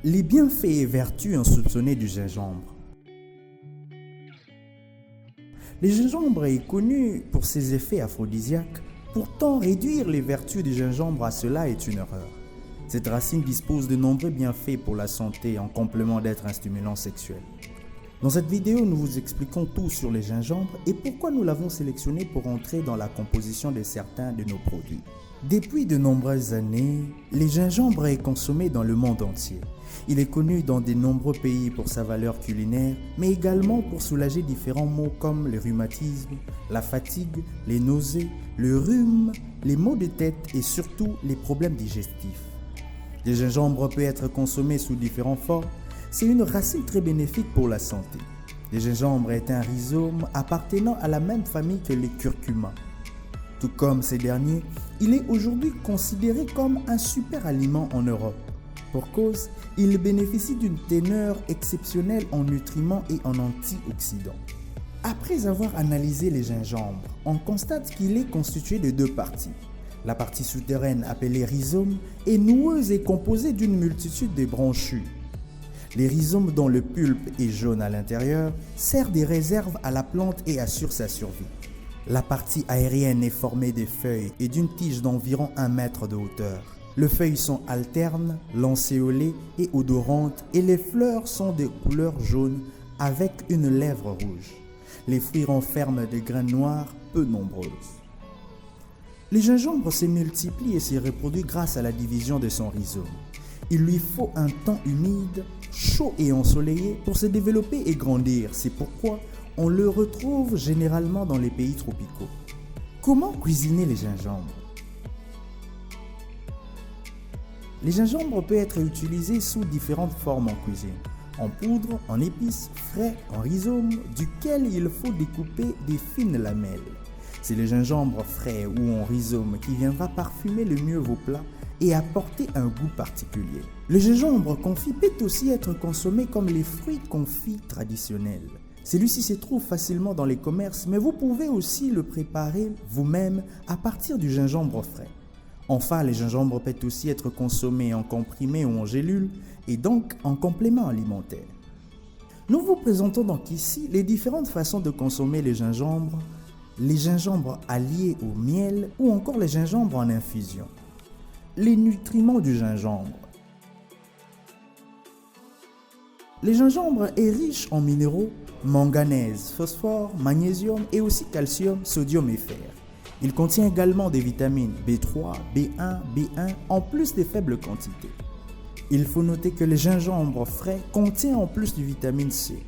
Les bienfaits et vertus insoupçonnés du gingembre. Le gingembre est connu pour ses effets aphrodisiaques. Pourtant, réduire les vertus du gingembre à cela est une erreur. Cette racine dispose de nombreux bienfaits pour la santé en complément d'être un stimulant sexuel. Dans cette vidéo, nous vous expliquons tout sur le gingembre et pourquoi nous l'avons sélectionné pour entrer dans la composition de certains de nos produits. Depuis de nombreuses années, le gingembre est consommé dans le monde entier. Il est connu dans de nombreux pays pour sa valeur culinaire, mais également pour soulager différents maux comme le rhumatisme, la fatigue, les nausées, le rhume, les maux de tête et surtout les problèmes digestifs. Le gingembre peut être consommé sous différentes formes. C'est une racine très bénéfique pour la santé. Le gingembre est un rhizome appartenant à la même famille que les curcuma. Tout comme ces derniers, il est aujourd'hui considéré comme un super aliment en Europe. Pour cause, il bénéficie d'une teneur exceptionnelle en nutriments et en antioxydants. Après avoir analysé le gingembre, on constate qu'il est constitué de deux parties. La partie souterraine appelée rhizome est noueuse et composée d'une multitude de branchules. Les rhizomes dont le pulpe est jaune à l'intérieur servent des réserves à la plante et assurent sa survie. La partie aérienne est formée de feuilles et d'une tige d'environ 1 mètre de hauteur. Les feuilles sont alternes, lancéolées et odorantes et les fleurs sont de couleur jaune avec une lèvre rouge. Les fruits renferment des graines noires peu nombreuses. Le gingembre se multiplie et se reproduit grâce à la division de son rhizome. Il lui faut un temps humide, chaud et ensoleillé pour se développer et grandir. C'est pourquoi on le retrouve généralement dans les pays tropicaux. Comment cuisiner le gingembre? Le gingembre peut être utilisé sous différentes formes en cuisine. En poudre, en épices, frais, en rhizome, duquel il faut découper des fines lamelles. C'est le gingembre frais ou en rhizome qui viendra parfumer le mieux vos plats et apporter un goût particulier. Le gingembre confit peut aussi être consommé comme les fruits confits traditionnels. Celui-ci se trouve facilement dans les commerces, mais vous pouvez aussi le préparer vous-même à partir du gingembre frais. Enfin, le gingembre peut aussi être consommé en comprimé ou en gélule et donc en complément alimentaire. Nous vous présentons donc ici les différentes façons de consommer le gingembre, les gingembres alliés au miel ou encore les gingembres en infusion. Les nutriments du gingembre. Le gingembre est riche en minéraux, manganèse, phosphore, magnésium et aussi calcium, sodium et fer. Il contient également des vitamines B3, B1, B1 en plus des faibles quantités. Il faut noter que le gingembre frais contient en plus de vitamine C.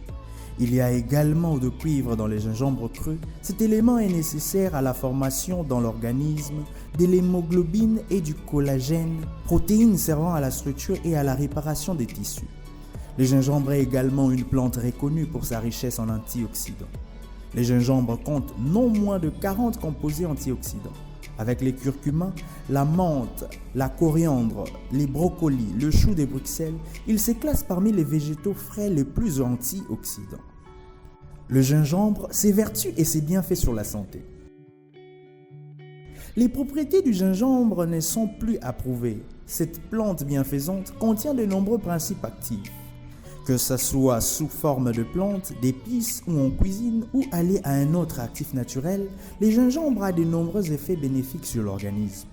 Il y a également de cuivre dans les gingembres crus. Cet élément est nécessaire à la formation dans l'organisme de l'hémoglobine et du collagène, protéines servant à la structure et à la réparation des tissus. Le gingembre est également une plante reconnue pour sa richesse en antioxydants. Le gingembre compte non moins de 40 composés antioxydants. Avec les curcuma, la menthe, la coriandre, les brocolis, le chou de Bruxelles, il se classe parmi les végétaux frais les plus antioxydants. Le gingembre, ses vertus et ses bienfaits sur la santé. Les propriétés du gingembre ne sont plus approuvées. Cette plante bienfaisante contient de nombreux principes actifs. Que ce soit sous forme de plantes, d'épices ou en cuisine ou allié à un autre actif naturel, le gingembre a de nombreux effets bénéfiques sur l'organisme.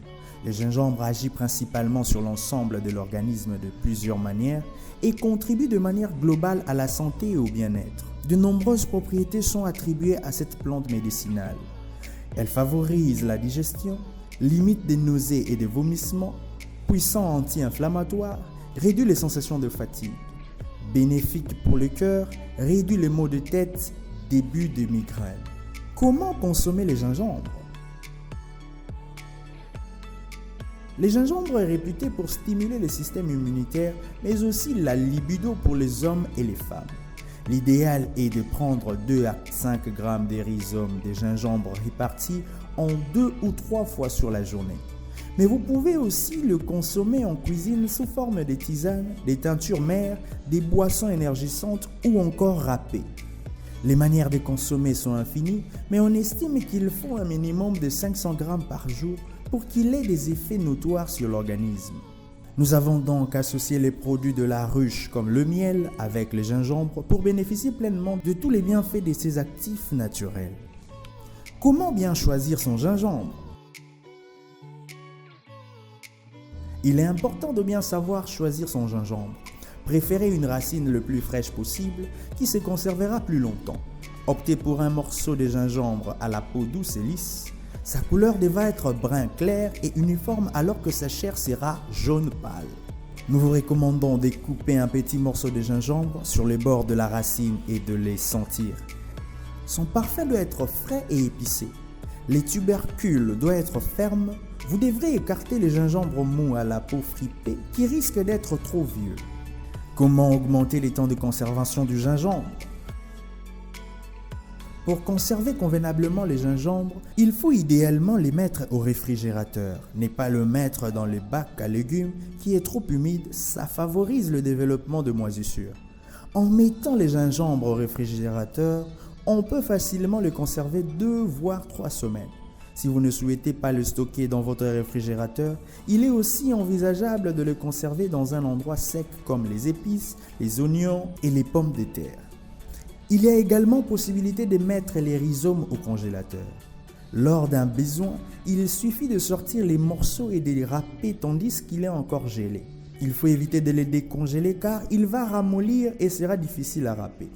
Le gingembre agit principalement sur l'ensemble de l'organisme de plusieurs manières et contribue de manière globale à la santé et au bien-être. De nombreuses propriétés sont attribuées à cette plante médicinale. Elle favorise la digestion, limite des nausées et des vomissements, puissant anti-inflammatoire, réduit les sensations de fatigue. Bénéfique pour le cœur, réduit les maux de tête, début de migraine. Comment consommer le gingembre? Le gingembre est réputé pour stimuler le système immunitaire, mais aussi la libido pour les hommes et les femmes. L'idéal est de prendre 2 à 5 g de rhizome de gingembre répartis en 2 ou 3 fois sur la journée. Mais vous pouvez aussi le consommer en cuisine sous forme de tisanes, des teintures mères, des boissons énergisantes ou encore râpées. Les manières de consommer sont infinies, mais on estime qu'il faut un minimum de 500 g par jour pour qu'il ait des effets notoires sur l'organisme. Nous avons donc associé les produits de la ruche comme le miel avec le gingembre pour bénéficier pleinement de tous les bienfaits de ces actifs naturels. Comment bien choisir son gingembre? Il est important de bien savoir choisir son gingembre. Préférez une racine le plus fraîche possible qui se conservera plus longtemps. Optez pour un morceau de gingembre à la peau douce et lisse. Sa couleur devra être brun clair et uniforme alors que sa chair sera jaune pâle. Nous vous recommandons de couper un petit morceau de gingembre sur les bords de la racine et de les sentir. Son parfum doit être frais et épicé. Les tubercules doivent être fermes. Vous devrez écarter les gingembres mous à la peau fripée qui risquent d'être trop vieux. Comment augmenter les temps de conservation du gingembre? Pour conserver convenablement les gingembres, il faut idéalement les mettre au réfrigérateur. Ne pas le mettre dans le bac à légumes qui est trop humide, ça favorise le développement de moisissures. En mettant les gingembres au réfrigérateur, on peut facilement le conserver 2 voire 3 semaines. Si vous ne souhaitez pas le stocker dans votre réfrigérateur, il est aussi envisageable de le conserver dans un endroit sec comme les épices, les oignons et les pommes de terre. Il y a également possibilité de mettre les rhizomes au congélateur. Lors d'un besoin, il suffit de sortir les morceaux et de les râper tandis qu'il est encore gelé. Il faut éviter de les décongeler car il va ramollir et sera difficile à râper.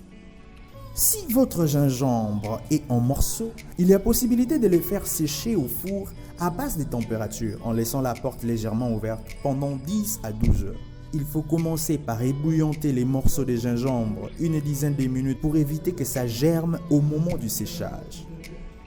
Si votre gingembre est en morceaux, il y a possibilité de le faire sécher au four à basse de température en laissant la porte légèrement ouverte pendant 10 à 12 heures. Il faut commencer par ébouillanter les morceaux de gingembre une dizaine de minutes pour éviter que ça germe au moment du séchage.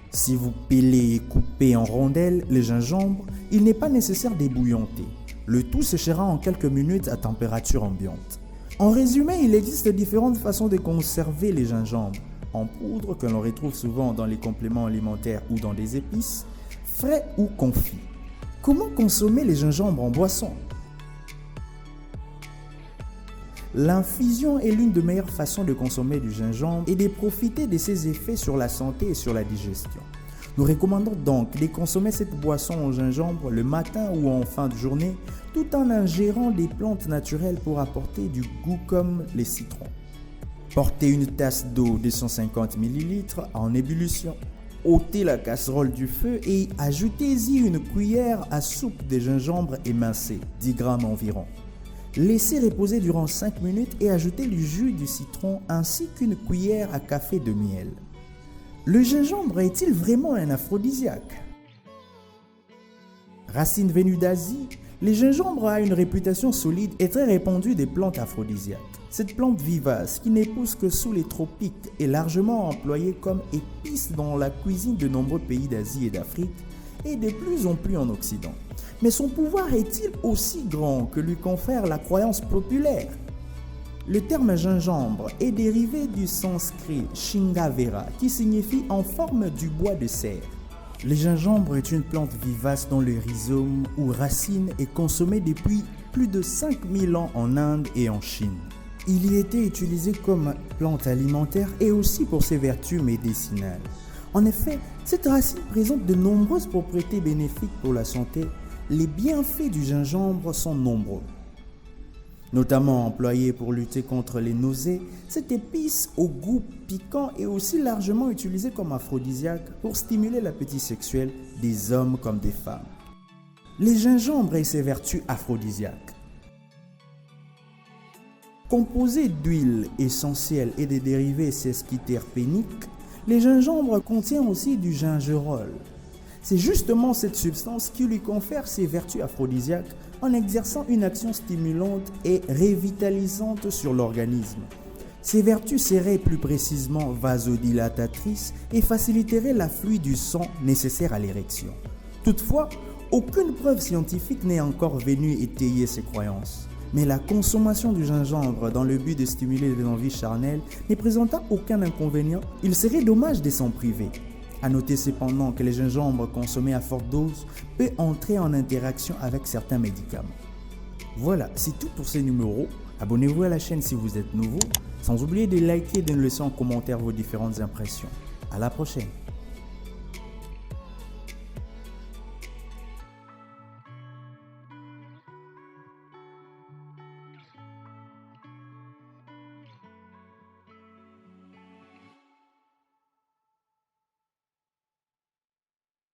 Si vous pelez et coupez en rondelles le gingembre, il n'est pas nécessaire d'ébouillanter. Le tout séchera en quelques minutes à température ambiante. En résumé, il existe différentes façons de conserver les gingembres. En poudre, que l'on retrouve souvent dans les compléments alimentaires ou dans des épices, frais ou confits. Comment consommer les gingembres en boisson? L'infusion est l'une des meilleures façons de consommer du gingembre et de profiter de ses effets sur la santé et sur la digestion. Nous recommandons donc de consommer cette boisson au gingembre le matin ou en fin de journée, tout en ingérant des plantes naturelles pour apporter du goût comme les citrons. Portez une tasse d'eau de 150 ml en ébullition. Ôtez la casserole du feu et ajoutez-y une cuillère à soupe de gingembre émincé, 10 g environ. Laissez reposer durant 5 minutes et ajoutez le jus du citron ainsi qu'une cuillère à café de miel. Le gingembre est-il vraiment un aphrodisiaque? Racine venue d'Asie, le gingembre a une réputation solide et très répandue des plantes aphrodisiaques. Cette plante vivace, qui ne pousse que sous les tropiques, est largement employée comme épice dans la cuisine de nombreux pays d'Asie et d'Afrique et de plus en plus en Occident. Mais son pouvoir est-il aussi grand que lui confère la croyance populaire? Le terme gingembre est dérivé du sanskrit shingavera qui signifie en forme du bois de serre. Le gingembre est une plante vivace dont le rhizome ou racine est consommé depuis plus de 5000 ans en Inde et en Chine. Il y était utilisé comme plante alimentaire et aussi pour ses vertus médicinales. En effet, cette racine présente de nombreuses propriétés bénéfiques pour la santé. Les bienfaits du gingembre sont nombreux. Notamment employée pour lutter contre les nausées, cette épice au goût piquant est aussi largement utilisée comme aphrodisiaque pour stimuler l'appétit sexuel des hommes comme des femmes. Le gingembre et ses vertus aphrodisiaques. Composé d'huile essentielle et des dérivés sesquiterpéniques, le gingembre contient aussi du gingerol. C'est justement cette substance qui lui confère ses vertus aphrodisiaques en exerçant une action stimulante et revitalisante sur l'organisme. Ces vertus seraient plus précisément vasodilatatrices et faciliteraient l'afflux du sang nécessaire à l'érection. Toutefois, aucune preuve scientifique n'est encore venue étayer ces croyances. Mais la consommation du gingembre dans le but de stimuler les envies charnelles ne présentant aucun inconvénient, il serait dommage de s'en priver. A noter cependant que le gingembre consommé à forte dose peut entrer en interaction avec certains médicaments. Voilà, c'est tout pour ces numéros. Abonnez-vous à la chaîne si vous êtes nouveau, sans oublier de liker et de nous laisser en commentaire vos différentes impressions. À la prochaine.